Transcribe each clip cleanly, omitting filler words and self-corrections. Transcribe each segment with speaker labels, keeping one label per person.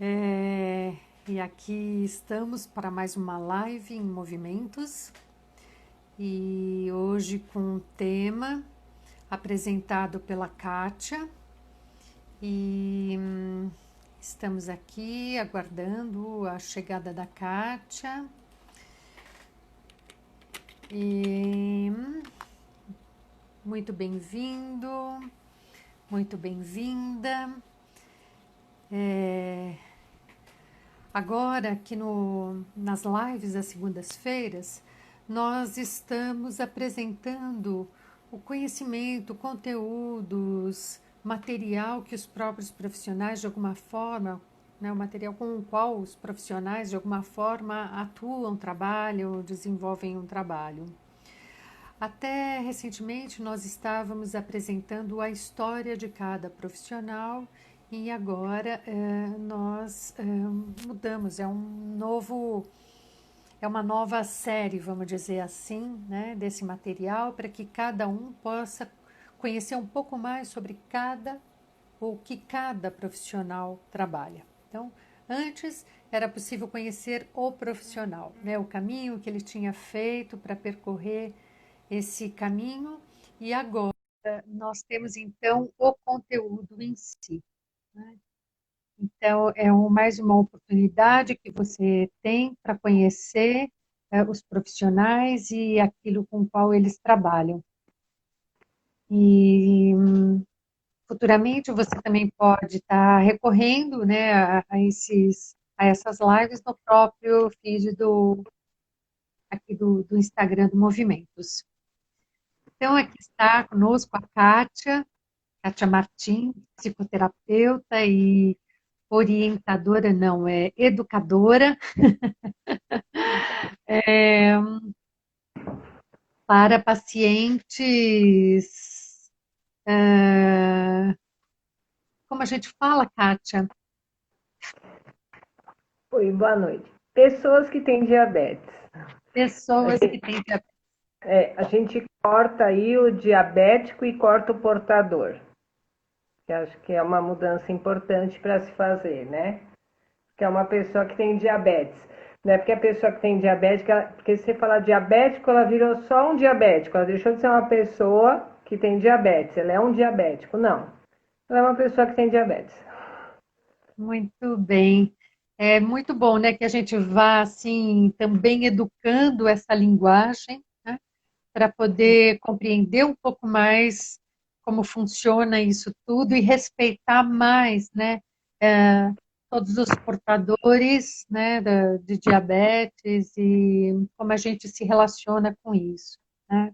Speaker 1: É, e aqui estamos para mais uma live em movimentos e hoje com um tema apresentado pela Kátia e estamos aqui aguardando a chegada da Kátia e muito bem-vindo, muito bem-vinda. Agora, aqui nas lives das segundas-feiras, nós estamos apresentando o conhecimento, conteúdos, material que os próprios profissionais, de alguma forma, né, o material com o qual os profissionais, de alguma forma, atuam, trabalham, desenvolvem um trabalho. Até recentemente, nós estávamos apresentando a história de cada profissional e agora nós mudamos, é uma nova série, vamos dizer assim, né, desse material para que cada um possa conhecer um pouco mais sobre o que cada profissional trabalha. Então, antes era possível conhecer o profissional, né, o caminho que ele tinha feito para percorrer esse caminho e agora nós temos então o conteúdo em si, né? Então, mais uma oportunidade que você tem para conhecer os profissionais e aquilo com o qual eles trabalham. E futuramente você também pode estar recorrendo, né, a essas lives no próprio feed aqui do Instagram do Movimentos. Então, aqui está conosco a Kátia Martins, psicoterapeuta e orientadora, não, é educadora, é, para pacientes, como a gente fala, Kátia?
Speaker 2: Oi, boa noite. Pessoas que têm diabetes. A
Speaker 1: Pessoas que
Speaker 2: gente,
Speaker 1: têm diabetes.
Speaker 2: a gente corta aí o diabético e corta o portador, que acho que é uma mudança importante para se fazer, né? Que é uma pessoa que tem diabetes. Não é porque a pessoa que tem diabetes, porque se você falar diabético, ela virou só um diabético, ela deixou de ser uma pessoa que tem diabetes, ela é um diabético. Não, ela é uma pessoa que tem diabetes.
Speaker 1: Muito bem. É muito bom, né, que a gente vá, assim, também educando essa linguagem, né, para poder compreender um pouco mais como funciona isso tudo e respeitar mais, né, todos os portadores, né, de diabetes e como a gente se relaciona com isso, né?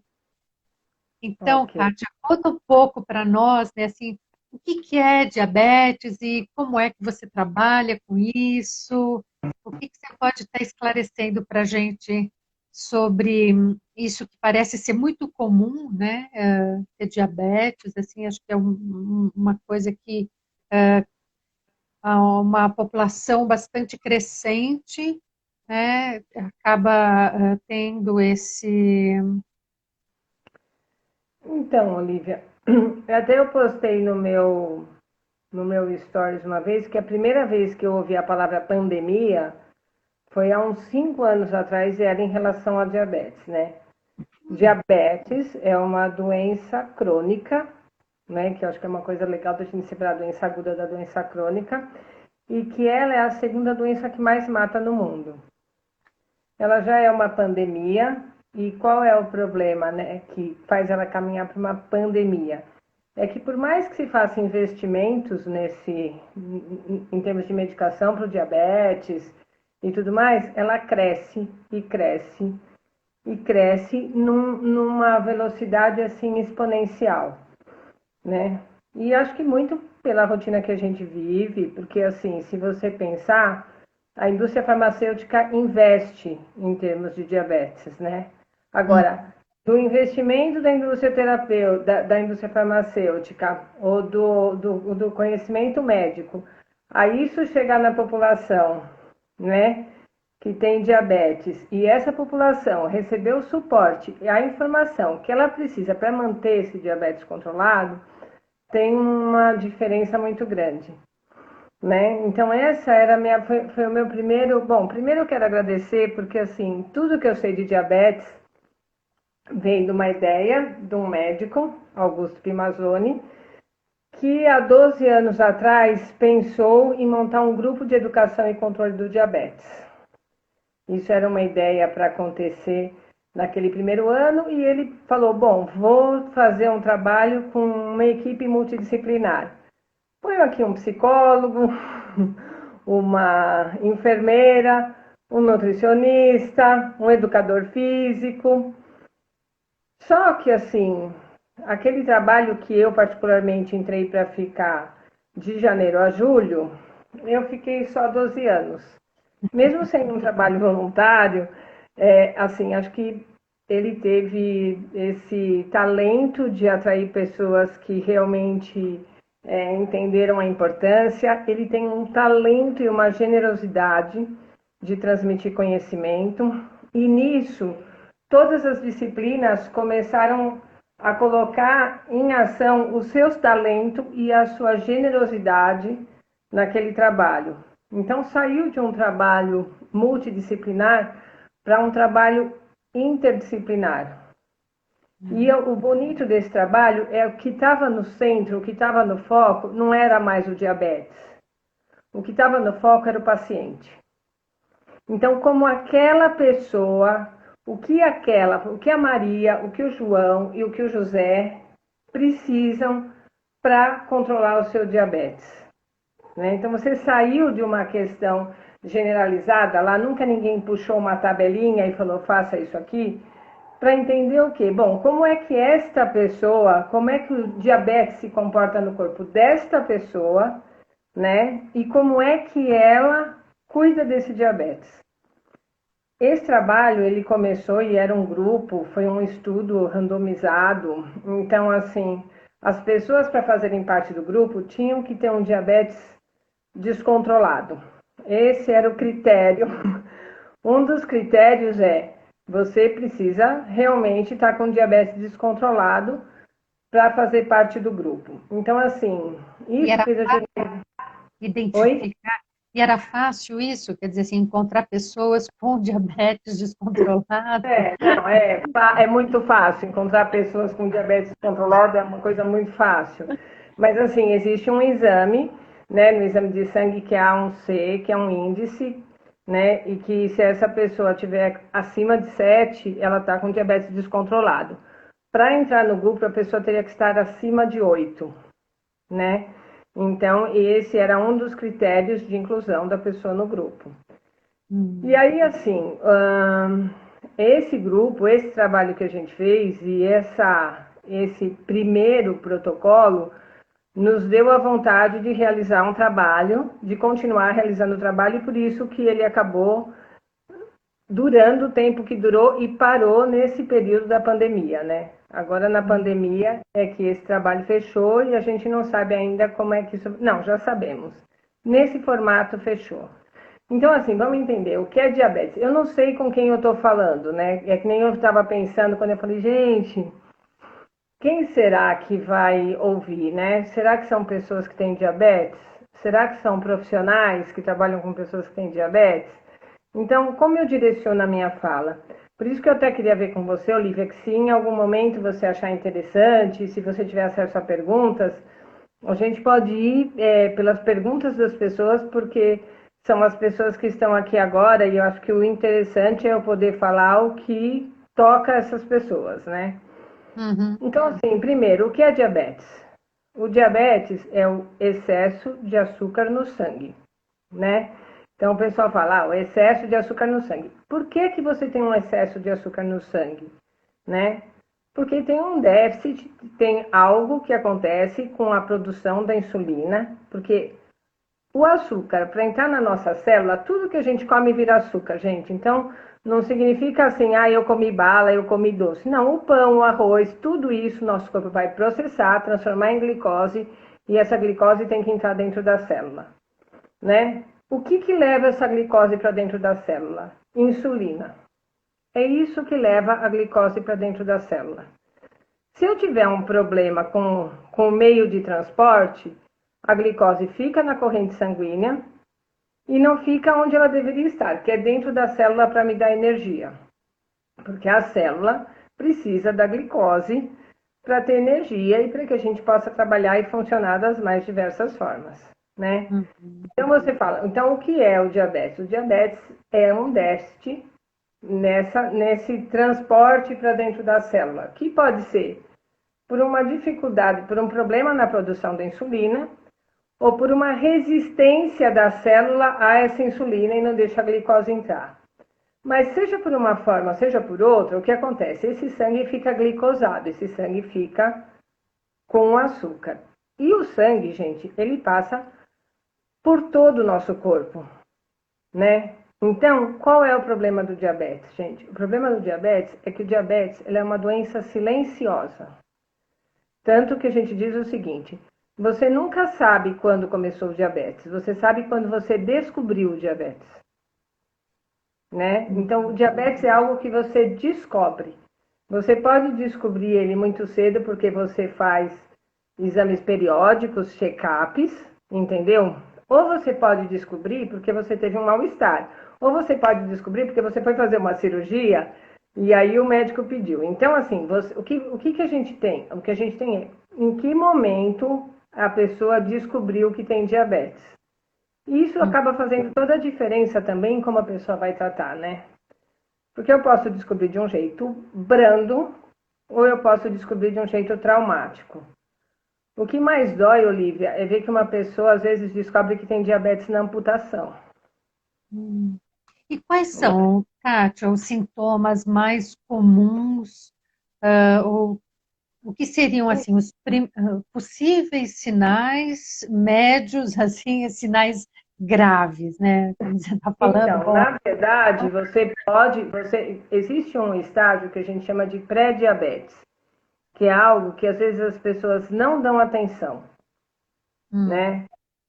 Speaker 1: Então,
Speaker 2: Ok.
Speaker 1: Kátia, conta um pouco para nós, né, assim, o que que é diabetes e como é que você trabalha com isso? O que que você pode estar esclarecendo para a gente sobre isso que parece ser muito comum, né, ter diabetes, assim, acho que é uma coisa que uma população bastante crescente, né, acaba tendo
Speaker 2: Então, Olivia, até eu postei no meu stories uma vez que a primeira vez que eu ouvi a palavra pandemia foi há uns 5 anos atrás e era em relação à diabetes, né? Diabetes é uma doença crônica, né? Que eu acho que é uma coisa legal da gente separar a doença aguda da doença crônica e que ela é a segunda doença que mais mata no mundo. Ela já é uma pandemia e qual é o problema, né? Que faz ela caminhar para uma pandemia? É que por mais que se faça investimentos em termos de medicação para o diabetes e tudo mais, ela cresce e cresce e cresce numa velocidade assim exponencial, né? E acho que muito pela rotina que a gente vive, porque assim, se você pensar, a indústria farmacêutica investe em termos de diabetes, né? Agora, do investimento da indústria terapêutica, da indústria farmacêutica ou do conhecimento médico, a isso chegar na população, né? Que tem diabetes e essa população recebeu o suporte e a informação que ela precisa para manter esse diabetes controlado, tem uma diferença muito grande. né? Então essa era foi o meu primeiro. Bom, primeiro eu quero agradecer porque assim tudo que eu sei de diabetes veio de uma ideia de um médico, Augusto Pimazzoni, que há 12 anos atrás pensou em montar um grupo de educação e controle do diabetes. Isso era uma ideia para acontecer naquele primeiro ano e ele falou, bom, vou fazer um trabalho com uma equipe multidisciplinar. Põe aqui um psicólogo, uma enfermeira, um nutricionista, um educador físico. Só que assim, aquele trabalho que eu particularmente entrei para ficar de janeiro a julho, eu fiquei só 12 anos. Mesmo sendo um trabalho voluntário, assim, acho que ele teve esse talento de atrair pessoas que realmente entenderam a importância. Ele tem um talento e uma generosidade de transmitir conhecimento. E nisso, todas as disciplinas começaram a colocar em ação os seus talentos e a sua generosidade naquele trabalho. Então, saiu de um trabalho multidisciplinar para um trabalho interdisciplinar. E o bonito desse trabalho é o que estava no centro, o que estava no foco, não era mais o diabetes. O que estava no foco era o paciente. Então, como aquela pessoa, o que a Maria, o que o João e o que o José precisam para controlar o seu diabetes. Né? Então, você saiu de uma questão generalizada, lá nunca ninguém puxou uma tabelinha e falou, faça isso aqui, para entender o quê? Bom, como é que esta pessoa, como é que o diabetes se comporta no corpo desta pessoa, né? E como é que ela cuida desse diabetes. Esse trabalho, ele começou e era um grupo, foi um estudo randomizado. Então, assim, as pessoas para fazerem parte do grupo tinham que ter um diabetes descontrolado. Esse era o critério. Um dos critérios é você precisa realmente estar com diabetes descontrolado para fazer parte do grupo. Então, assim,
Speaker 1: E
Speaker 2: isso
Speaker 1: era
Speaker 2: fez a gente. Oi?
Speaker 1: identificar, e era fácil isso, quer dizer assim, encontrar pessoas com diabetes descontrolado.
Speaker 2: Não, é muito fácil. Encontrar pessoas com diabetes descontrolado é uma coisa muito fácil. Mas, assim, existe um exame, né, no exame de sangue que é A1C, que é um índice, né, e que se essa pessoa tiver acima de 7, ela está com diabetes descontrolado. Para entrar no grupo, a pessoa teria que estar acima de 8, né? Então, esse era um dos critérios de inclusão da pessoa no grupo. E aí, assim, esse grupo, esse trabalho que a gente fez e esse primeiro protocolo nos deu a vontade de realizar um trabalho, de continuar realizando o trabalho, e por isso que ele acabou durando o tempo que durou e parou nesse período da pandemia, né? Agora, na pandemia, é que esse trabalho fechou e a gente não sabe ainda como é que isso... Não, já sabemos. Nesse formato, fechou. Então, assim, vamos entender o que é diabetes. Eu não sei com quem eu estou falando, né? É que nem eu estava pensando quando eu falei, gente, quem será que vai ouvir, né? Será que são pessoas que têm diabetes? Será que são profissionais que trabalham com pessoas que têm diabetes? Então, como eu direciono a minha fala? Por isso que eu até queria ver com você, Olivia, que se em algum momento você achar interessante, se você tiver acesso a perguntas, a gente pode ir pelas perguntas das pessoas, porque são as pessoas que estão aqui agora, e eu acho que o interessante é eu poder falar o que toca essas pessoas, né?
Speaker 1: Uhum.
Speaker 2: Então, assim, primeiro, o que é diabetes? O diabetes é o excesso de açúcar no sangue, né? Então, o pessoal fala, o excesso de açúcar no sangue. Por que que você tem um excesso de açúcar no sangue, né? Porque tem um déficit, tem algo que acontece com a produção da insulina, porque o açúcar, para entrar na nossa célula, tudo que a gente come vira açúcar, gente. Então, não significa assim, eu comi bala, eu comi doce. Não, o pão, o arroz, tudo isso nosso corpo vai processar, transformar em glicose, e essa glicose tem que entrar dentro da célula, né? O que leva essa glicose para dentro da célula? Insulina. É isso que leva a glicose para dentro da célula. Se eu tiver um problema com o meio de transporte, a glicose fica na corrente sanguínea e não fica onde ela deveria estar, que é dentro da célula para me dar energia. Porque a célula precisa da glicose para ter energia e para que a gente possa trabalhar e funcionar das mais diversas formas, né? Então você fala, então o que é o diabetes? O diabetes é um déficit nesse transporte para dentro da célula, que pode ser por uma dificuldade, por um problema na produção da insulina, ou por uma resistência da célula a essa insulina e não deixa a glicose entrar. Mas seja por uma forma, seja por outra, o que acontece? Esse sangue fica glicosado, esse sangue fica com açúcar. E o sangue, gente, ele passa por todo o nosso corpo, né? Então, qual é o problema do diabetes, gente? O problema do diabetes é que o diabetes ele é uma doença silenciosa. Tanto que a gente diz o seguinte, você nunca sabe quando começou o diabetes, você sabe quando você descobriu o diabetes. Né? Então, o diabetes é algo que você descobre. Você pode descobrir ele muito cedo porque você faz exames periódicos, check-ups, entendeu? Ou você pode descobrir porque você teve um mal-estar. Ou você pode descobrir porque você foi fazer uma cirurgia e aí o médico pediu. Então, assim, o que a gente tem? O que a gente tem é em que momento a pessoa descobriu que tem diabetes. Isso acaba fazendo toda a diferença também em como a pessoa vai tratar, né? Porque eu posso descobrir de um jeito brando ou eu posso descobrir de um jeito traumático. O que mais dói, Olivia, é ver que uma pessoa às vezes descobre que tem diabetes na amputação.
Speaker 1: E quais são, Kátia, os sintomas mais comuns, ou o que seriam assim os possíveis sinais médios, assim, sinais graves, né? Como você está falando,
Speaker 2: Então,
Speaker 1: bom,
Speaker 2: na verdade, existe um estágio que a gente chama de pré-diabetes, que é algo que às vezes as pessoas não dão atenção, né?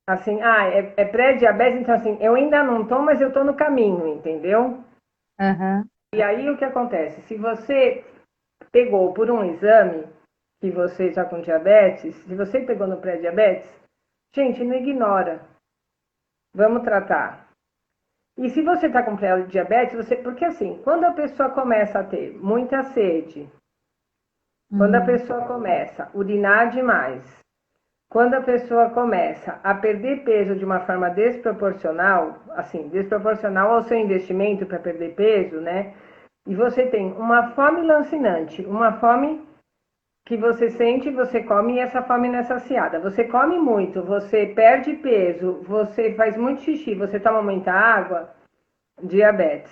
Speaker 2: Assim, é pré-diabetes, então assim, eu ainda não tô, mas eu tô no caminho, entendeu?
Speaker 1: aham,
Speaker 2: E aí o que acontece? Se você pegou por um exame que você está com diabetes, se você pegou no pré-diabetes, gente, não ignora. Vamos tratar. E se você está com pré-diabetes, porque assim, quando a pessoa começa a ter muita sede, quando a pessoa começa a urinar demais, quando a pessoa começa a perder peso de uma forma desproporcional, assim, desproporcional ao seu investimento para perder peso, né? E você tem uma fome lancinante, uma fome que você sente, você come e essa fome não é saciada. Você come muito, você perde peso, você faz muito xixi, você toma muita água, diabetes.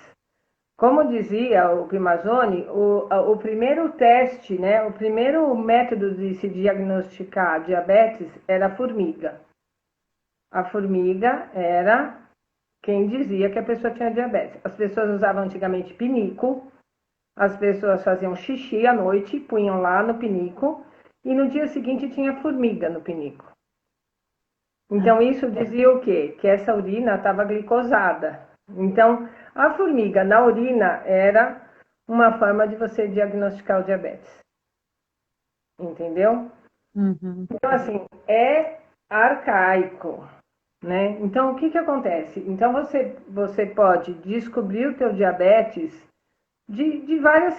Speaker 2: Como dizia o Primazone, o primeiro teste, né, o primeiro método de se diagnosticar diabetes era a formiga. A formiga era quem dizia que a pessoa tinha diabetes. As pessoas usavam antigamente pinico, as pessoas faziam xixi à noite, punham lá no pinico, e no dia seguinte tinha formiga no pinico. Então isso dizia o quê? Que essa urina estava glicosada. Então, a formiga na urina era uma forma de você diagnosticar o diabetes. Entendeu? Então, assim, é arcaico, né? Então, o que acontece? Então, você pode descobrir o teu diabetes de várias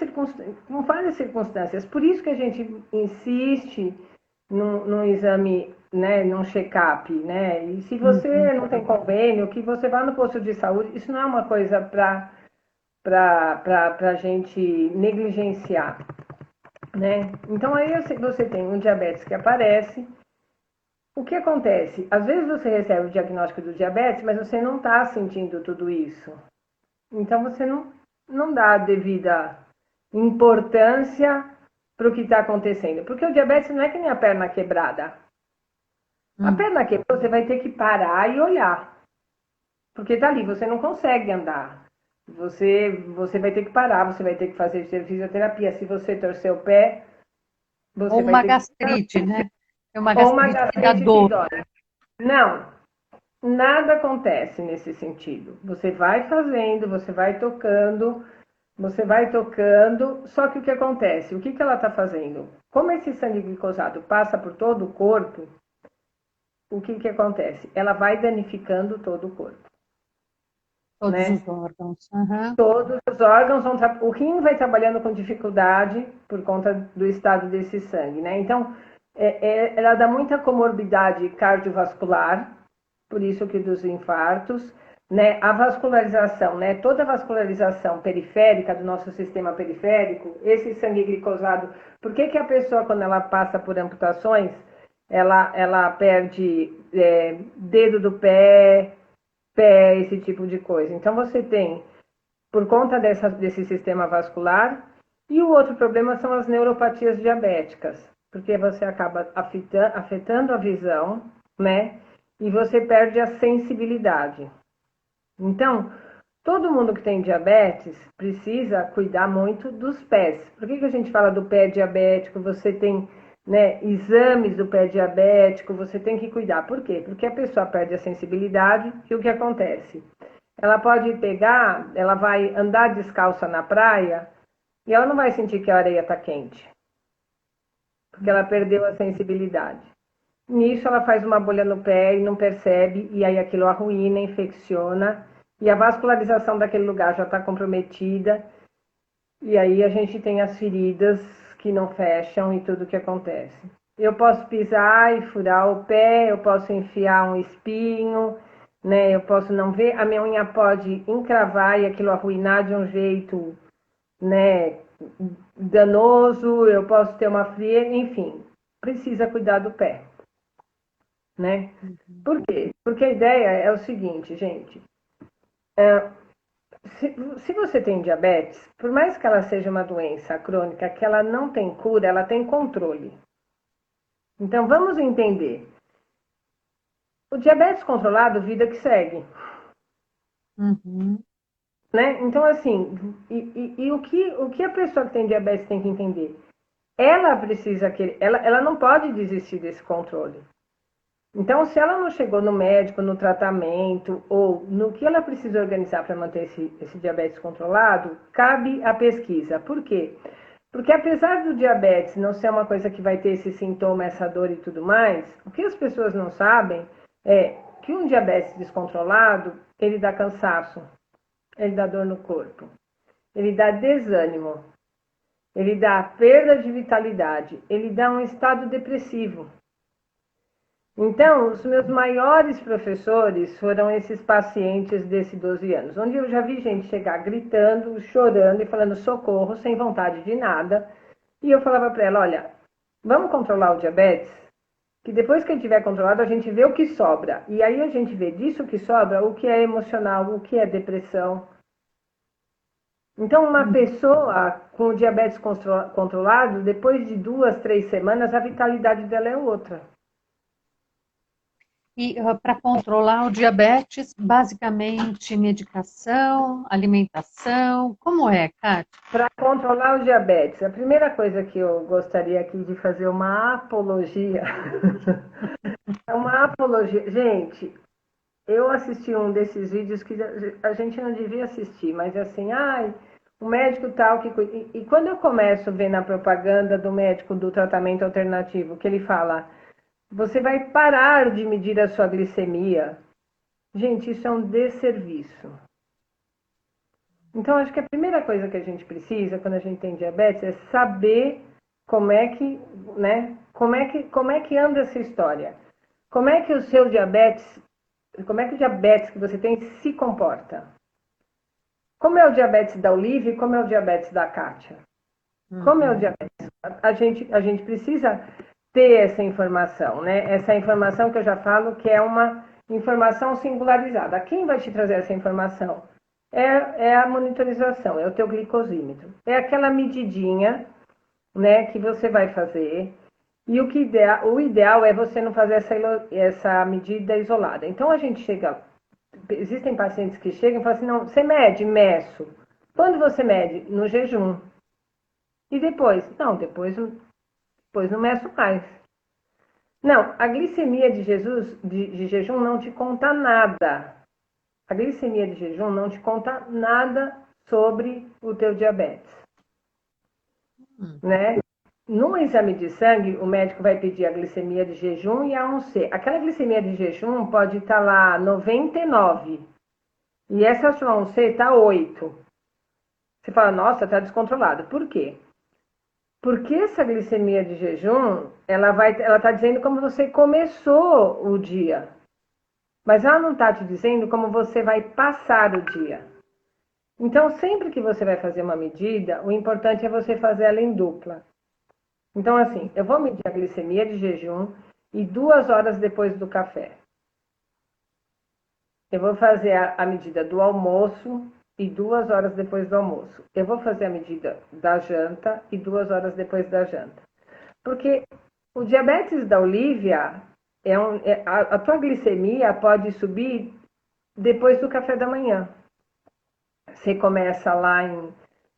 Speaker 2: com várias circunstâncias. Por isso que a gente insiste num exame, né, num check-up, né? E se você não tem convênio, que você vá no posto de saúde, isso não é uma coisa para a gente negligenciar, né? Então aí você tem um diabetes que aparece. O que acontece? Às vezes você recebe o diagnóstico do diabetes, mas você não está sentindo tudo isso. Então você não dá a devida importância para o que está acontecendo. Porque o diabetes não é que nem a perna quebrada. A perna quebrada você vai ter que parar e olhar. Porque tá ali, você não consegue andar. Você vai ter que parar, você vai ter que fazer fisioterapia. Se você torcer o pé,
Speaker 1: ou
Speaker 2: você vai
Speaker 1: uma
Speaker 2: ter que...
Speaker 1: gastrite, né? É uma
Speaker 2: Ou uma
Speaker 1: gastrite que dá
Speaker 2: gastrite que
Speaker 1: dor.
Speaker 2: dói. Não, nada acontece nesse sentido. Você vai fazendo, você vai tocando, só que o que acontece? O que ela está fazendo? Como esse sangue glicosado passa por todo o corpo, o que acontece? Ela vai danificando todo o corpo.
Speaker 1: Todos
Speaker 2: né?
Speaker 1: os órgãos. Uhum.
Speaker 2: Todos os órgãos vão o rim vai trabalhando com dificuldade por conta do estado desse sangue, né? Então, ela dá muita comorbidade cardiovascular, por isso que dos infartos, né? A vascularização, né? Toda a vascularização periférica do nosso sistema periférico, esse sangue glicosado, por que a pessoa, quando ela passa por amputações, ela perde dedo do pé, esse tipo de coisa. Então, você tem, por conta desse sistema vascular, e o outro problema são as neuropatias diabéticas, porque você acaba afetando a visão, né? E você perde a sensibilidade. Então, todo mundo que tem diabetes precisa cuidar muito dos pés. Por que a gente fala do pé diabético? Você tem, né, exames do pé diabético, você tem que cuidar. Por quê? Porque a pessoa perde a sensibilidade e o que acontece? Ela pode pegar, ela vai andar descalça na praia e ela não vai sentir que a areia está quente, porque ela perdeu a sensibilidade. Nisso ela faz uma bolha no pé e não percebe, e aí aquilo arruína, infecciona, e a vascularização daquele lugar já está comprometida, e aí a gente tem as feridas que não fecham e tudo que acontece. Eu posso pisar e furar o pé, eu posso enfiar um espinho, né? Eu posso não ver, a minha unha pode encravar e aquilo arruinar de um jeito, né, danoso, eu posso ter uma fria, enfim, precisa cuidar do pé, né? Por quê? Porque a ideia é o seguinte, gente, se você tem diabetes, por mais que ela seja uma doença crônica, que ela não tem cura, ela tem controle. Então, vamos entender. O diabetes controlado, vida que segue.
Speaker 1: Uhum.
Speaker 2: Né? Então, assim, o que a pessoa que tem diabetes tem que entender? Ela precisa ela não pode desistir desse controle. Então, se ela não chegou no médico, no tratamento, ou no que ela precisa organizar para manter esse diabetes controlado, cabe a pesquisa. Por quê? Porque apesar do diabetes não ser uma coisa que vai ter esse sintoma, essa dor e tudo mais, o que as pessoas não sabem é que um diabetes descontrolado, ele dá cansaço, ele dá dor no corpo, ele dá desânimo, ele dá perda de vitalidade, ele dá um estado depressivo. Então, os meus maiores professores foram esses pacientes desse 12 anos, onde eu já vi gente chegar gritando, chorando e falando socorro, sem vontade de nada. E eu falava para ela, olha, vamos controlar o diabetes? Que depois que ele tiver controlado, a gente vê o que sobra. E aí a gente vê disso que sobra o que é emocional, o que é depressão. Então, uma pessoa com o diabetes controlado, depois de 2, 3 semanas, a vitalidade dela é outra.
Speaker 1: E para controlar o diabetes, basicamente medicação, alimentação, como é, Kátia?
Speaker 2: Para controlar o diabetes, a primeira coisa que eu gostaria aqui de fazer uma apologia. Uma apologia. Gente, eu assisti um desses vídeos que a gente não devia assistir, mas assim, ai, o médico tal que. E quando eu começo a ver na propaganda do médico do tratamento alternativo, que ele fala, você vai parar de medir a sua glicemia. Gente, isso é um desserviço. Então, acho que a primeira coisa que a gente precisa, quando a gente tem diabetes, é saber como é que, né, como é que anda essa história. Como é que o seu diabetes, como é que o diabetes que você tem se comporta? Como é o diabetes da Olivia e como é o diabetes da Kátia? Como é o diabetes? A gente precisa ter essa informação, né? Essa informação que eu já falo que é uma informação singularizada. Quem vai te trazer essa informação? É a monitorização, é o teu glicosímetro. É aquela medidinha, né, que você vai fazer. E o ideal é você não fazer essa medida isolada. Então, a gente chega... Existem pacientes que chegam e falam assim, não, você mede? Meço. Quando você mede? No jejum. E depois? Não, depois não meço mais. Não, a glicemia de jejum não te conta nada. A glicemia de jejum não te conta nada sobre o teu diabetes, né? no exame de sangue, o médico vai pedir a glicemia de jejum e a A1C. Aquela glicemia de jejum pode estar lá 99 e essa sua A1C está 8. Você fala, nossa, está descontrolado. Por quê? Porque essa glicemia de jejum, ela está dizendo como você começou o dia. Mas ela não está te dizendo como você vai passar o dia. Então, sempre que você vai fazer uma medida, o importante é você fazer ela em dupla. Então, assim, eu vou medir a glicemia de jejum e 2 horas depois do café. Eu vou fazer a medida do almoço e 2 horas depois do almoço. Eu vou fazer a medida da janta e 2 horas depois da janta. Porque o diabetes da Olivia, a tua glicemia pode subir depois do café da manhã. Você começa lá em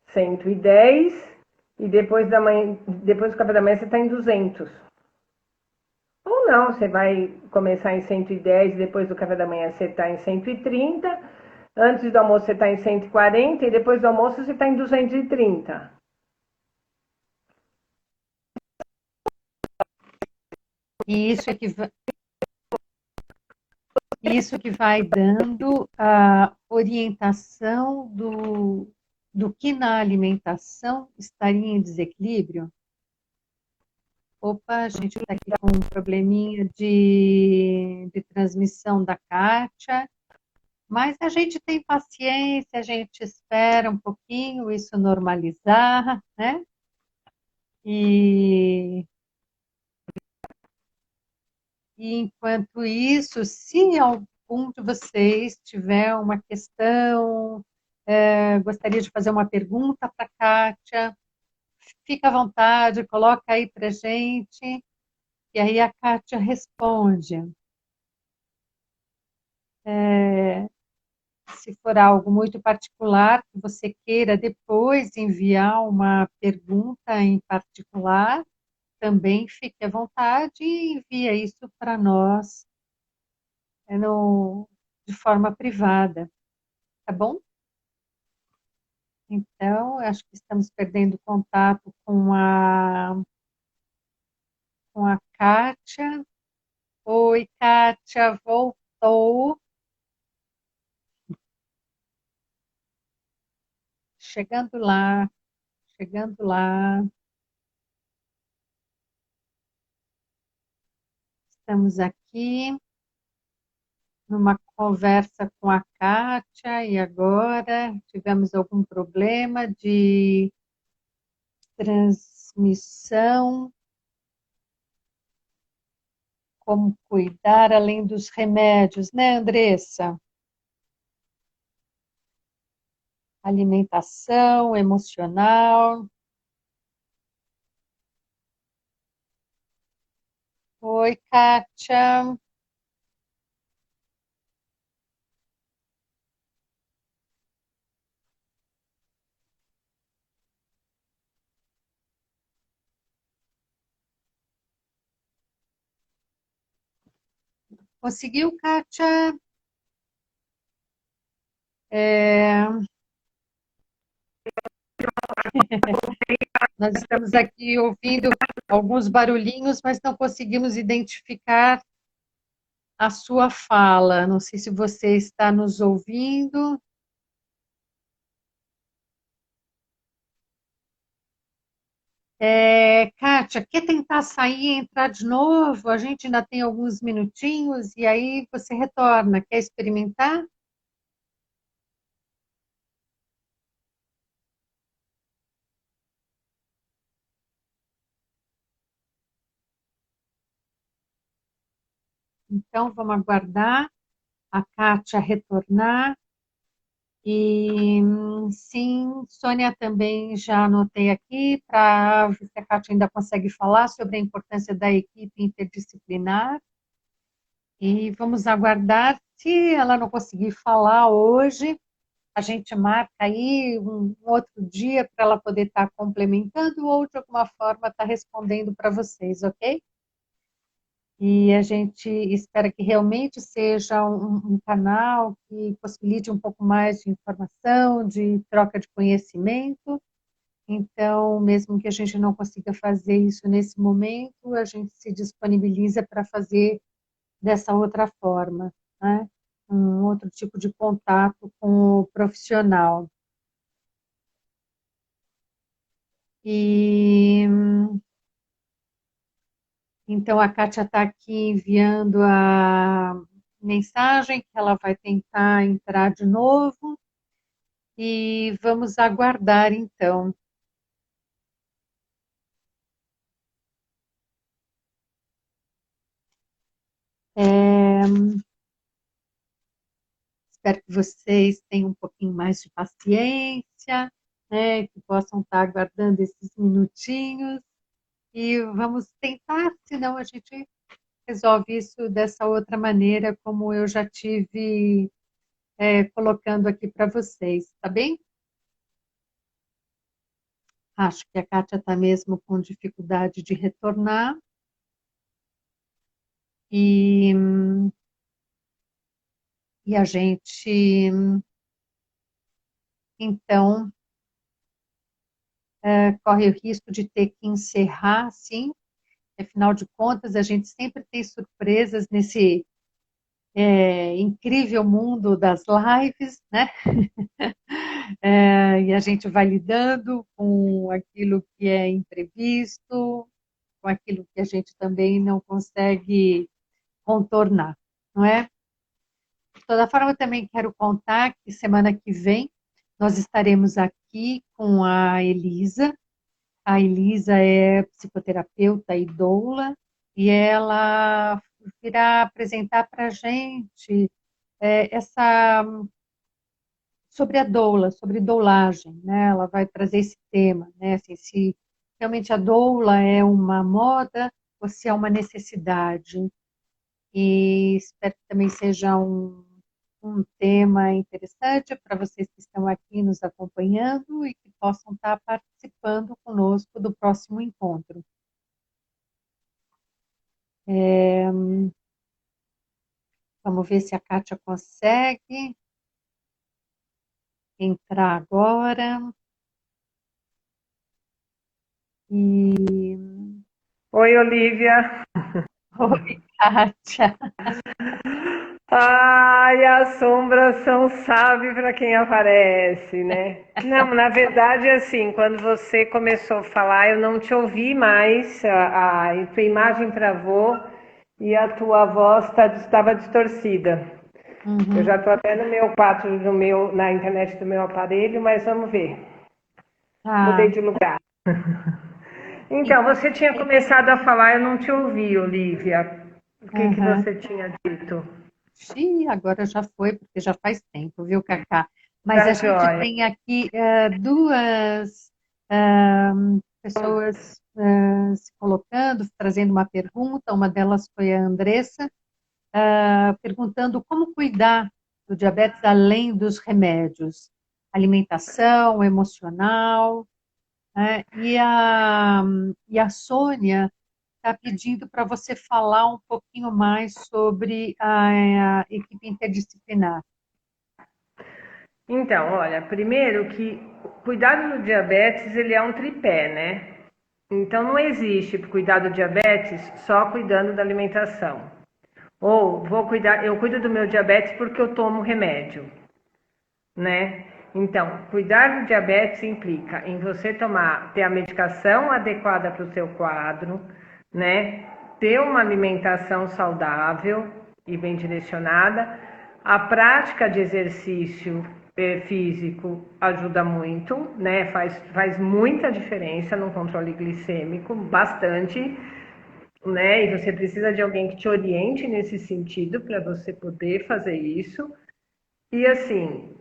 Speaker 2: 110 e depois do café da manhã você está em 200. Ou não, você vai começar em 110, depois do café da manhã você está em 130, antes do almoço você está em 140 e depois do almoço você está em 230.
Speaker 1: E isso que vai dando a orientação do que na alimentação estaria em desequilíbrio. Opa, a gente está aqui com um probleminha de transmissão da Kátia, mas a gente tem paciência, a gente espera um pouquinho isso normalizar, né? E enquanto isso, se algum de vocês tiver uma questão, gostaria de fazer uma pergunta para a Kátia, fica à vontade, coloca aí para gente, e aí a Kátia responde. Se for algo muito particular, que você queira depois enviar uma pergunta em particular, também fique à vontade e envia isso para nós de forma privada, tá bom? Então, acho que estamos perdendo contato com a Kátia. Oi, Kátia, voltou. Chegando lá, chegando lá. Estamos aqui numa conversa com a Kátia e agora tivemos algum problema de transmissão. Como cuidar além dos remédios, né, Andressa? Alimentação, emocional. Oi, Kátia. Conseguiu, Kátia? Nós estamos aqui ouvindo alguns barulhinhos, mas não conseguimos identificar a sua fala. Não sei se você está nos ouvindo. Kátia, quer tentar sair e entrar de novo? A gente ainda tem alguns minutinhos e aí você retorna. Quer experimentar? Então, vamos aguardar a Kátia retornar. E sim, Sônia, também já anotei aqui para ver se a Kátia ainda consegue falar sobre a importância da equipe interdisciplinar. E vamos aguardar, se ela não conseguir falar hoje, a gente marca aí um outro dia para ela poder estar complementando ou de alguma forma estar respondendo para vocês, ok? E a gente espera que realmente seja um canal que possibilite um pouco mais de informação, de troca de conhecimento, Então, mesmo que a gente não consiga fazer isso nesse momento, a gente se disponibiliza para fazer dessa outra forma, né? Um outro tipo de contato com o profissional. E então a Kátia está aqui enviando a mensagem que ela vai tentar entrar de novo e vamos aguardar então. Espero que vocês tenham um pouquinho mais de paciência, né, que possam estar aguardando esses minutinhos e vamos tentar, senão a gente resolve isso dessa outra maneira, como eu já tive colocando aqui para vocês, tá bem? Acho que a Kátia está mesmo com dificuldade de retornar e, e a gente, então, corre o risco de ter que encerrar, sim. Afinal de contas, a gente sempre tem surpresas nesse incrível mundo das lives, né? E a gente vai lidando com aquilo que é imprevisto, com aquilo que a gente também não consegue contornar, não é? De toda forma, eu também quero contar que semana que vem nós estaremos aqui com a Elisa. A Elisa é psicoterapeuta e doula, e ela virá apresentar para a gente essa sobre a doula, sobre doulagem, né? Ela vai trazer esse tema, né? Assim, se realmente a doula é uma moda ou se é uma necessidade. E espero que também seja um tema interessante para vocês que estão aqui nos acompanhando e que possam estar participando conosco do próximo encontro. Vamos ver se a Kátia consegue entrar agora. E...
Speaker 2: Oi, Olivia.
Speaker 1: Oi, Kátia.
Speaker 2: Ai, a assombração sabe para quem aparece, né? Não, na verdade, assim, quando você começou a falar, eu não te ouvi mais, a tua imagem travou e a tua voz estava distorcida. Eu já
Speaker 1: Uhum.
Speaker 2: estou até no meu quadro, na internet do meu aparelho, mas vamos ver. Mudei
Speaker 1: Tá.
Speaker 2: de lugar. Então,
Speaker 1: Então,
Speaker 2: você tinha começado a falar, eu não te ouvi, Olivia. O que que
Speaker 1: uhum.
Speaker 2: você tinha dito?
Speaker 1: Xiii, agora já foi, porque já faz tempo, viu, Cacá? Mas a
Speaker 2: Tá
Speaker 1: gente
Speaker 2: joia.
Speaker 1: tem aqui duas pessoas se colocando, trazendo uma pergunta. Uma delas foi a Andressa, perguntando como cuidar do diabetes além dos remédios, alimentação, emocional, né? E a Sônia está pedindo para você falar um pouquinho mais sobre a equipe interdisciplinar.
Speaker 2: Então, olha, primeiro que cuidado do diabetes, ele é um tripé, né? Então não existe cuidar do diabetes só cuidando da alimentação. Ou vou cuidar, eu cuido do meu diabetes porque eu tomo remédio, né? Então, cuidar do diabetes implica em você ter a medicação adequada para o seu quadro, né? Ter uma alimentação saudável e bem direcionada. A prática de exercício físico ajuda muito, né? Faz muita diferença no controle glicêmico, bastante, né? E você precisa de alguém que te oriente nesse sentido para você poder fazer isso. E assim,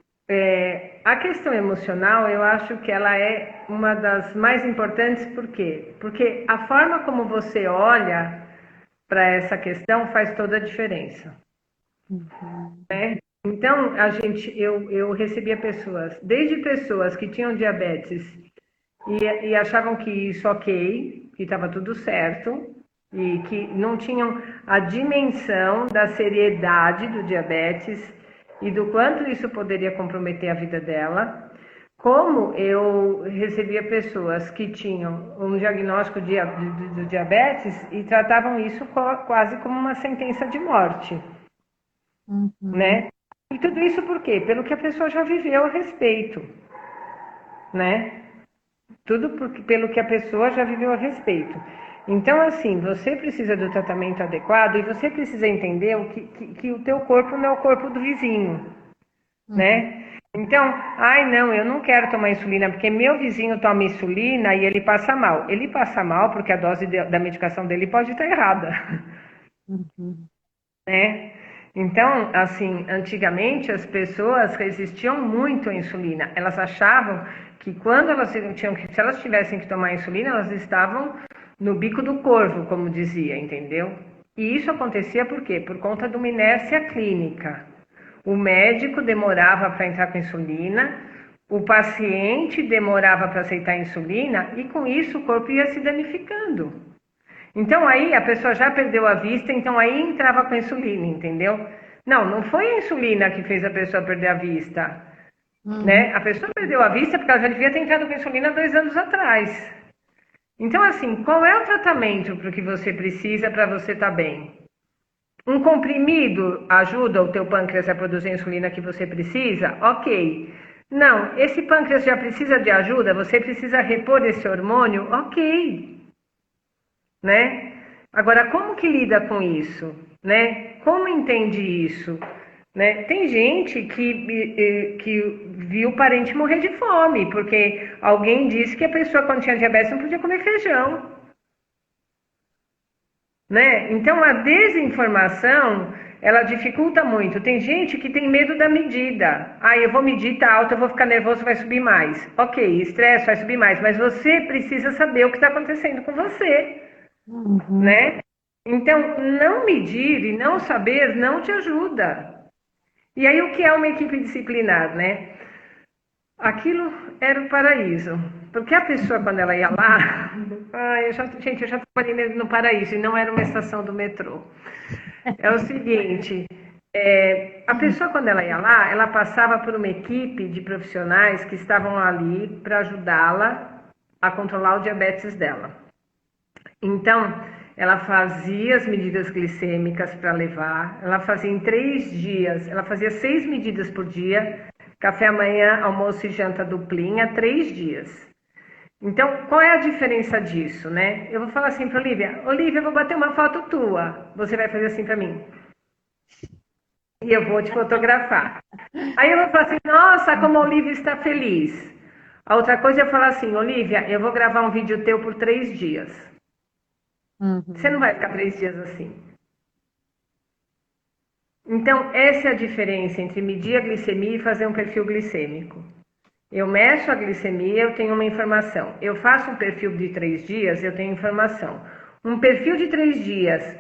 Speaker 2: a questão emocional, eu acho que ela é uma das mais importantes, por quê? Porque a forma como você olha para essa questão faz toda a diferença.
Speaker 1: Uhum.
Speaker 2: Então, eu recebia pessoas, desde pessoas que tinham diabetes e achavam que isso ok, que estava tudo certo, e que não tinham a dimensão da seriedade do diabetes e do quanto isso poderia comprometer a vida dela, como eu recebia pessoas que tinham um diagnóstico de diabetes e tratavam isso quase como uma sentença de morte, né? E tudo isso por quê? Pelo que a pessoa já viveu a respeito, né? Tudo pelo que a pessoa já viveu a respeito. Então, assim, você precisa do tratamento adequado e você precisa entender que o teu corpo não é o corpo do vizinho, né? Então, ai não, eu não quero tomar insulina porque meu vizinho toma insulina e ele passa mal. Ele passa mal porque a dose da medicação dele pode estar errada, né? Então, assim, antigamente as pessoas resistiam muito à insulina. Elas achavam que quando se elas tivessem que tomar insulina, elas estavam no bico do corvo, como dizia, entendeu? E isso acontecia por quê? Por conta de uma inércia clínica. O médico demorava para entrar com insulina, o paciente demorava para aceitar a insulina e com isso o corpo ia se danificando. Então aí a pessoa já perdeu a vista, então aí entrava com a insulina, entendeu? Não, não foi a insulina que fez a pessoa perder a vista, né? A pessoa perdeu a vista porque ela já devia ter entrado com a insulina 2 anos atrás. Então assim, qual é o tratamento para o que você precisa para você estar bem? Um comprimido ajuda o teu pâncreas a produzir a insulina que você precisa? Ok. Não, esse pâncreas já precisa de ajuda, você precisa repor esse hormônio? Ok. Né? Agora, como que lida com isso? Né? Como entende isso? Né? Tem gente que viu o parente morrer de fome, porque alguém disse que a pessoa quando tinha diabetes não podia comer feijão. Né? Então, a desinformação, ela dificulta muito. Tem gente que tem medo da medida. Ah, eu vou medir, tá alto, eu vou ficar nervoso, vai subir mais. Ok, estresse vai subir mais, mas você precisa saber o que está acontecendo com você. Né? Então, não medir e não saber não te ajuda. E aí, o que é uma equipe disciplinar, né? Aquilo era o paraíso. Porque a pessoa, quando ela ia lá... eu já trabalhei no paraíso e não era uma estação do metrô. É o seguinte, a pessoa, quando ela ia lá, ela passava por uma equipe de profissionais que estavam ali para ajudá-la a controlar o diabetes dela. Então, ela fazia as medidas glicêmicas para levar, ela fazia em 3 dias, ela fazia 6 medidas por dia, café amanhã, almoço e janta duplinha, 3 dias. Então, qual é a diferença disso, né? Eu vou falar assim para Olivia, Olivia, eu vou bater uma foto tua, você vai fazer assim para mim. E eu vou te fotografar. Aí eu vou falar assim, nossa, como a Olivia está feliz. A outra coisa é falar assim, Olivia, eu vou gravar um vídeo teu por 3 dias. Você não vai ficar 3 dias assim. Então, essa é a diferença entre medir a glicemia e fazer um perfil glicêmico. Eu meço a glicemia, eu tenho uma informação. Eu faço um perfil de 3 dias, eu tenho informação. Um perfil de 3 dias,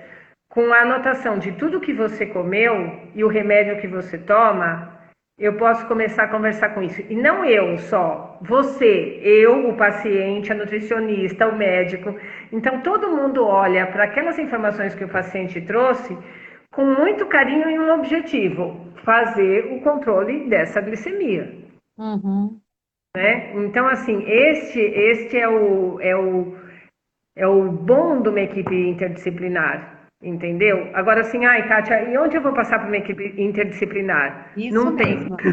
Speaker 2: com a anotação de tudo que você comeu e o remédio que você toma, eu posso começar a conversar com isso. E não eu só, você, eu, o paciente, a nutricionista, o médico. Então, todo mundo olha para aquelas informações que o paciente trouxe com muito carinho e um objetivo, fazer o controle dessa glicemia. Né? Então, assim, este é o bom de uma equipe interdisciplinar, entendeu? Agora, assim, ai, Kátia, e onde eu vou passar para uma equipe interdisciplinar?
Speaker 1: Isso
Speaker 2: não
Speaker 1: mesmo.
Speaker 2: Tem.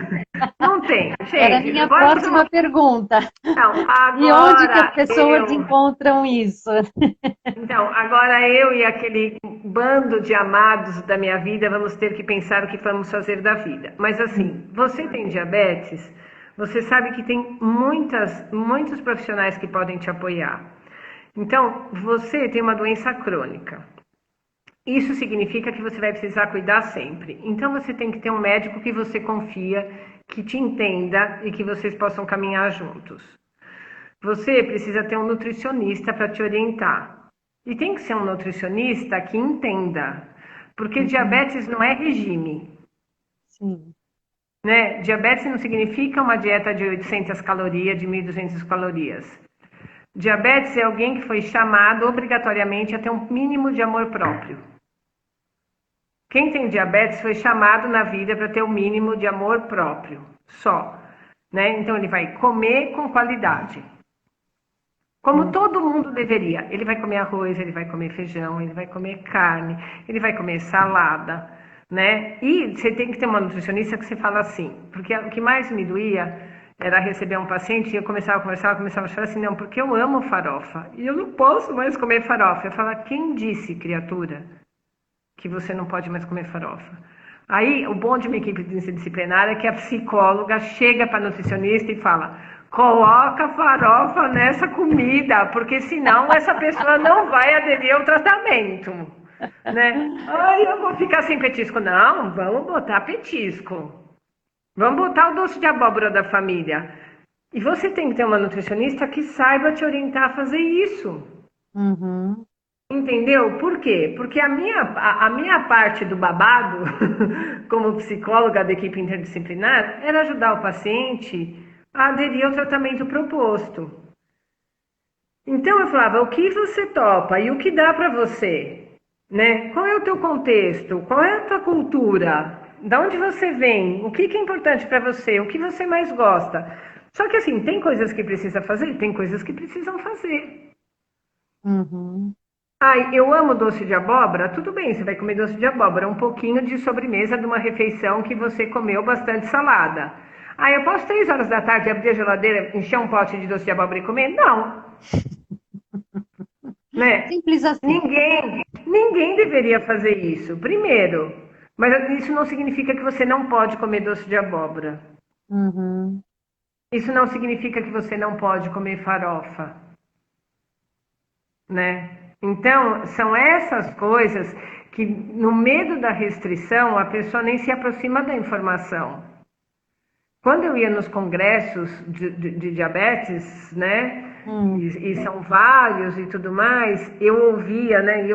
Speaker 2: Não tem, gente.
Speaker 1: Era a minha próxima pergunta.
Speaker 2: Então,
Speaker 1: E onde que as
Speaker 2: agora
Speaker 1: pessoas encontram isso?
Speaker 2: Então, agora eu e aquele bando de amados da minha vida vamos ter que pensar o que vamos fazer da vida. Mas assim, você tem diabetes, você sabe que tem muitos profissionais que podem te apoiar. Então, você tem uma doença crônica. Isso significa que você vai precisar cuidar sempre. Então, você tem que ter um médico que você confia, que te entenda e que vocês possam caminhar juntos. Você precisa ter um nutricionista para te orientar. E tem que ser um nutricionista que entenda. Porque diabetes não é regime.
Speaker 1: Sim.
Speaker 2: Né? Diabetes não significa uma dieta de 800 calorias, de 1.200 calorias. Diabetes é alguém que foi chamado obrigatoriamente a ter um mínimo de amor próprio. Quem tem diabetes foi chamado na vida para ter um mínimo de amor próprio. Só. né? Então ele vai comer com qualidade. Como todo mundo deveria. Ele vai comer arroz, ele vai comer feijão, ele vai comer carne, ele vai comer salada, né? E você tem que ter uma nutricionista que você fala assim, porque o que mais me doía era receber um paciente e eu começava a conversar, eu começava a falar assim, não, porque eu amo farofa e eu não posso mais comer farofa. Eu falo, quem disse, criatura, que você não pode mais comer farofa? Aí, o bom de uma equipe interdisciplinar é que a psicóloga chega para a nutricionista e fala, coloca farofa nessa comida, porque senão essa pessoa não vai aderir ao tratamento, né? Ai, eu vou ficar sem petisco. Não, vamos botar petisco. Vamos botar o doce de abóbora da família. E você tem que ter uma nutricionista que saiba te orientar a fazer isso.
Speaker 1: Uhum.
Speaker 2: Entendeu? Por quê? Porque a minha parte do babado, como psicóloga da equipe interdisciplinar, era ajudar o paciente a aderir ao tratamento proposto. Então eu falava, o que você topa e o que dá para você? Né? Qual é o teu contexto? Qual é a tua cultura? Da onde você vem? O que é importante para você? O que você mais gosta? Só que assim, tem coisas que precisa fazer, tem coisas que precisam fazer.
Speaker 1: Uhum.
Speaker 2: Ai, eu amo doce de abóbora. Tudo bem, você vai comer doce de abóbora, um pouquinho de sobremesa de uma refeição que você comeu bastante salada. Ah, eu posso 3 horas da tarde abrir a geladeira, encher um pote de doce de abóbora e comer? Não, né?
Speaker 1: Simples assim.
Speaker 2: Ninguém deveria fazer isso. Primeiro, mas isso não significa que você não pode comer doce de abóbora.
Speaker 1: Uhum.
Speaker 2: Isso não significa que você não pode comer farofa, né? Então, são essas coisas que, no medo da restrição, a pessoa nem se aproxima da informação. Quando eu ia nos congressos de diabetes, né? E são vários e tudo mais, eu ouvia, né?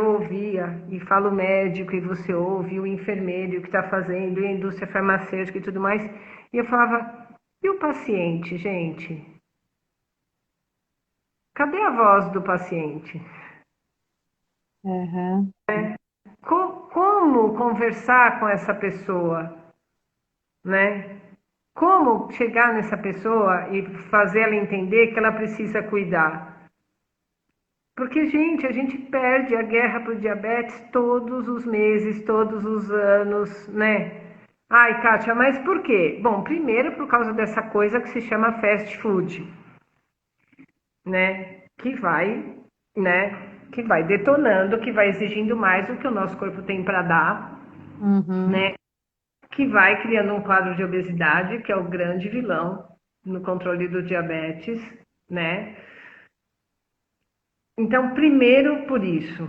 Speaker 2: E fala o médico, e você ouve, o enfermeiro que está fazendo, e a indústria farmacêutica e tudo mais. E eu falava, e o paciente, gente? Cadê a voz do paciente?
Speaker 1: Uhum.
Speaker 2: Como conversar com essa pessoa, né? Como chegar nessa pessoa e fazer ela entender que ela precisa cuidar? Porque, gente, a gente perde a guerra pro diabetes todos os meses, todos os anos, né? Ai, Kátia, mas por quê? Bom, primeiro por causa dessa coisa que se chama fast food, né? Que vai detonando, que vai exigindo mais do que o nosso corpo tem para dar,
Speaker 1: Uhum.
Speaker 2: né? Que vai criando um quadro de obesidade, que é o grande vilão no controle do diabetes, né? Então, primeiro por isso.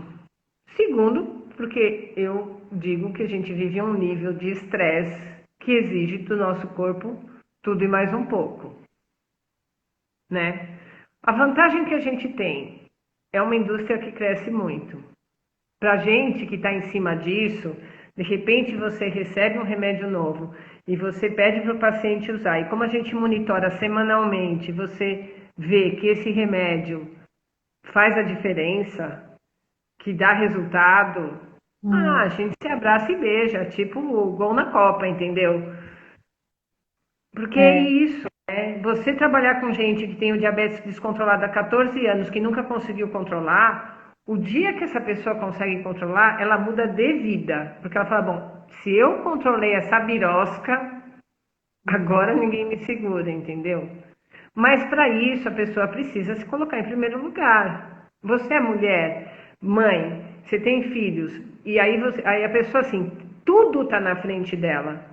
Speaker 2: Segundo, porque eu digo que a gente vive um nível de estresse que exige do nosso corpo tudo e mais um pouco, né? A vantagem que a gente tem é uma indústria que cresce muito. Para a gente que está em cima disso, de repente você recebe um remédio novo e você pede para o paciente usar. E como a gente monitora semanalmente, você vê que esse remédio faz a diferença, que dá resultado, a gente se abraça e beija, tipo o gol na Copa, entendeu? Porque é
Speaker 1: É.
Speaker 2: isso, né? Você trabalhar com gente que tem o diabetes descontrolado há 14 anos, que nunca conseguiu controlar, o dia que essa pessoa consegue controlar, ela muda de vida. Porque ela fala, bom, se eu controlei essa birosca, agora ninguém me segura, entendeu? Mas para isso a pessoa precisa se colocar em primeiro lugar. Você é mulher, mãe, você tem filhos, e aí a pessoa assim, tudo está na frente dela.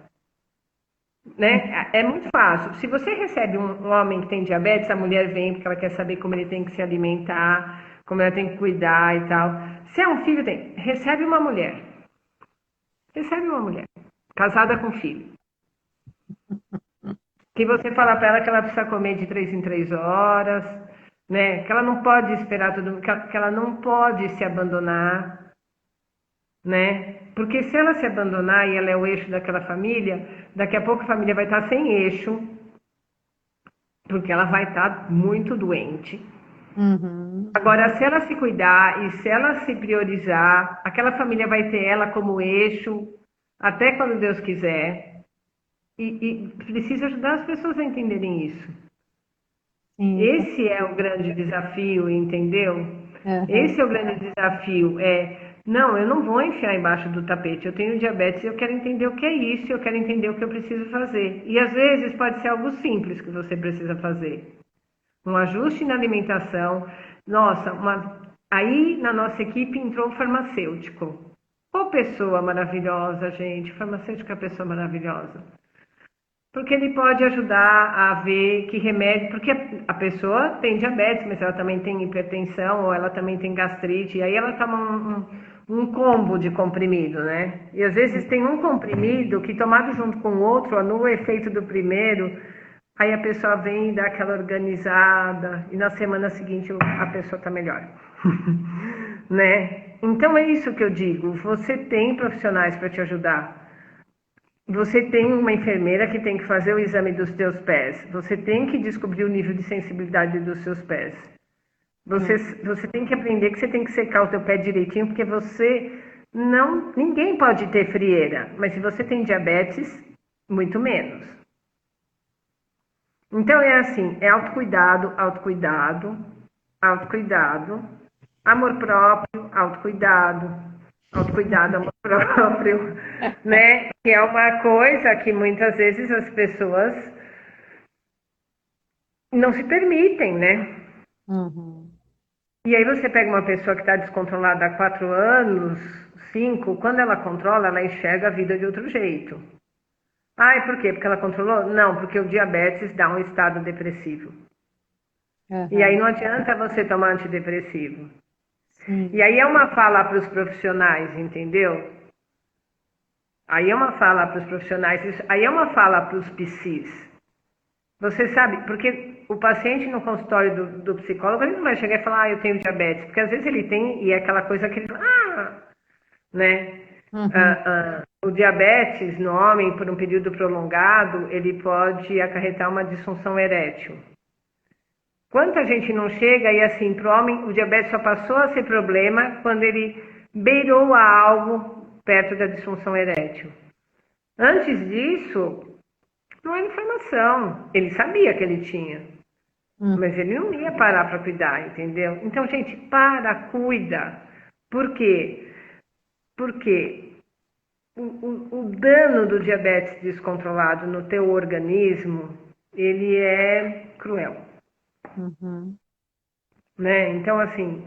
Speaker 2: Né? É muito fácil. Se você recebe um homem que tem diabetes, a mulher vem porque ela quer saber como ele tem que se alimentar, como ela tem que cuidar e tal. Se é um filho, recebe uma mulher. Recebe uma mulher, casada com filho. Que você fala para ela que ela precisa comer de 3 em 3 horas, né? Que ela não pode esperar tudo, que ela não pode se abandonar, né? Porque se ela se abandonar e ela é o eixo daquela família, daqui a pouco a família vai estar sem eixo, porque ela vai estar muito doente.
Speaker 1: Uhum.
Speaker 2: Agora, se ela se cuidar e se ela se priorizar, aquela família vai ter ela como eixo até quando Deus quiser. e precisa ajudar as pessoas a entenderem isso.
Speaker 1: Sim.
Speaker 2: Esse é o grande desafio, entendeu?
Speaker 1: Uhum.
Speaker 2: Esse é o grande desafio. Não, eu não vou enfiar embaixo do tapete. Eu tenho diabetes e eu quero entender o que é isso, eu quero entender o que eu preciso fazer. E às vezes pode ser algo simples que você precisa fazer. Um ajuste na alimentação. Nossa, aí na nossa equipe entrou um farmacêutico. Qual pessoa maravilhosa, gente. Farmacêutico é pessoa maravilhosa. Porque ele pode ajudar a ver que remédio, porque a pessoa tem diabetes, mas ela também tem hipertensão, ou ela também tem gastrite, e aí ela toma um combo de comprimido, né? E às vezes tem um comprimido que tomado junto com o outro, anula o efeito do primeiro, aí a pessoa vem e dá aquela organizada, e na semana seguinte a pessoa está melhor. Né? Então é isso que eu digo, você tem profissionais para te ajudar. Você tem uma enfermeira que tem que fazer o exame dos teus pés. Você tem que descobrir o nível de sensibilidade dos seus pés. Você tem que aprender que você tem que secar o teu pé direitinho, porque ninguém pode ter frieira, mas se você tem diabetes, muito menos. Então é assim, é autocuidado, autocuidado, autocuidado, amor próprio, autocuidado, amor próprio, né? Que é uma coisa que muitas vezes as pessoas não se permitem, né?
Speaker 1: Uhum.
Speaker 2: E aí você pega uma pessoa que está descontrolada há 4 anos, 5, quando ela controla, ela enxerga a vida de outro jeito. Ah, e por quê? Porque ela controlou? Não, porque o diabetes dá um estado depressivo. E aí
Speaker 1: Uhum.
Speaker 2: não adianta você tomar antidepressivo. E
Speaker 1: Sim.
Speaker 2: aí é uma fala para os profissionais, entendeu? Aí é uma fala para os profissionais, aí é uma fala para os psis. Você sabe, porque o paciente no consultório do psicólogo, ele não vai chegar e falar, eu tenho diabetes, porque às vezes ele tem, e é aquela coisa que ele fala, né?
Speaker 1: Uhum.
Speaker 2: O diabetes no homem, por um período prolongado, ele pode acarretar uma disfunção erétil. Quanta gente não chega e assim, para o homem, o diabetes só passou a ser problema quando ele beirou a algo perto da disfunção erétil. Antes disso, não era informação. Ele sabia que ele tinha,
Speaker 1: Uhum.
Speaker 2: mas ele não ia parar para cuidar, entendeu? Então, gente, cuida. Por quê? Porque o dano do diabetes descontrolado no teu organismo, ele é cruel,
Speaker 1: Uhum.
Speaker 2: né? Então, assim,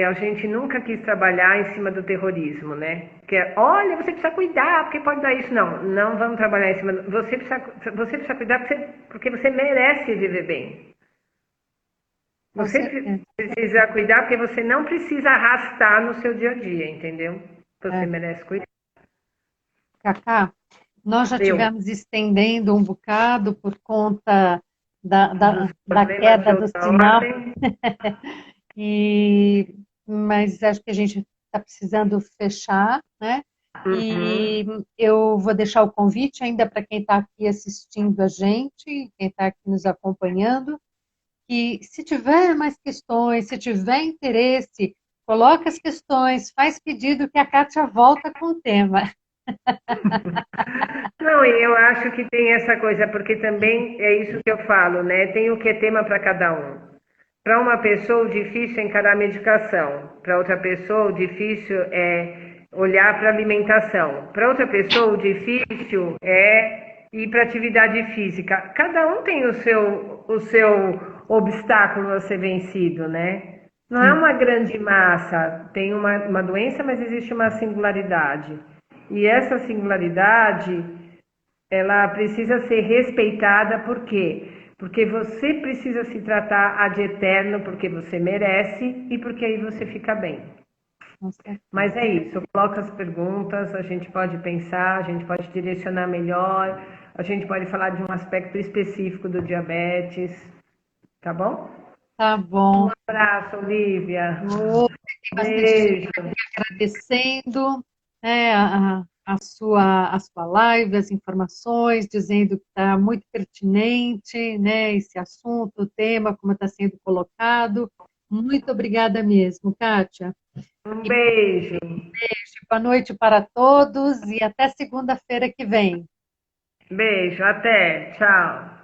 Speaker 2: a gente nunca quis trabalhar em cima do terrorismo, né? Que é, olha, você precisa cuidar, porque pode dar isso. Não, não vamos trabalhar em cima. Você precisa cuidar porque você merece viver bem.
Speaker 1: Com
Speaker 2: Você
Speaker 1: certeza.
Speaker 2: precisa cuidar porque você não precisa arrastar no seu dia a dia, entendeu? Você
Speaker 1: É.
Speaker 2: merece cuidar.
Speaker 1: Cacá, nós já
Speaker 2: Eu,
Speaker 1: tivemos estendendo um bocado por conta
Speaker 2: dos
Speaker 1: da
Speaker 2: problemas de
Speaker 1: queda do
Speaker 2: outra
Speaker 1: sinal,
Speaker 2: ordem.
Speaker 1: e, mas acho que a gente está precisando fechar, né?
Speaker 2: Uhum.
Speaker 1: E eu vou deixar o convite ainda para quem está aqui assistindo a gente, quem está aqui nos acompanhando, que se tiver mais questões, se tiver interesse, coloca as questões, faz pedido que a Kátia volta com o tema.
Speaker 2: Não, e eu acho que tem essa coisa, porque também é isso que eu falo, né? Tem o que é tema para cada um. Para uma pessoa, o difícil é encarar a medicação. Para outra pessoa, o difícil é olhar para a alimentação. Para outra pessoa, o difícil é ir para atividade física. Cada um tem o seu obstáculo a ser vencido, né? Não é
Speaker 1: Sim,
Speaker 2: uma grande massa. Tem uma doença, mas existe uma singularidade. E essa singularidade, ela precisa ser respeitada, por quê? Porque você precisa se tratar ad eterno, porque você merece e porque aí você fica bem.
Speaker 1: com certeza.
Speaker 2: Mas é isso, coloca as perguntas, a gente pode pensar, a gente pode direcionar melhor, a gente pode falar de um aspecto específico do diabetes, tá bom?
Speaker 1: Tá bom.
Speaker 2: Abraço, Olivia.
Speaker 1: Vou ter bastante gente
Speaker 2: Beijo.
Speaker 1: agradecendo, né, a sua live, as informações, dizendo que está muito pertinente, né, esse assunto, o tema, como está sendo colocado. Muito obrigada mesmo, Kátia.
Speaker 2: Um
Speaker 1: E
Speaker 2: beijo.
Speaker 1: boa noite para todos e até segunda-feira que vem.
Speaker 2: Beijo, até, tchau.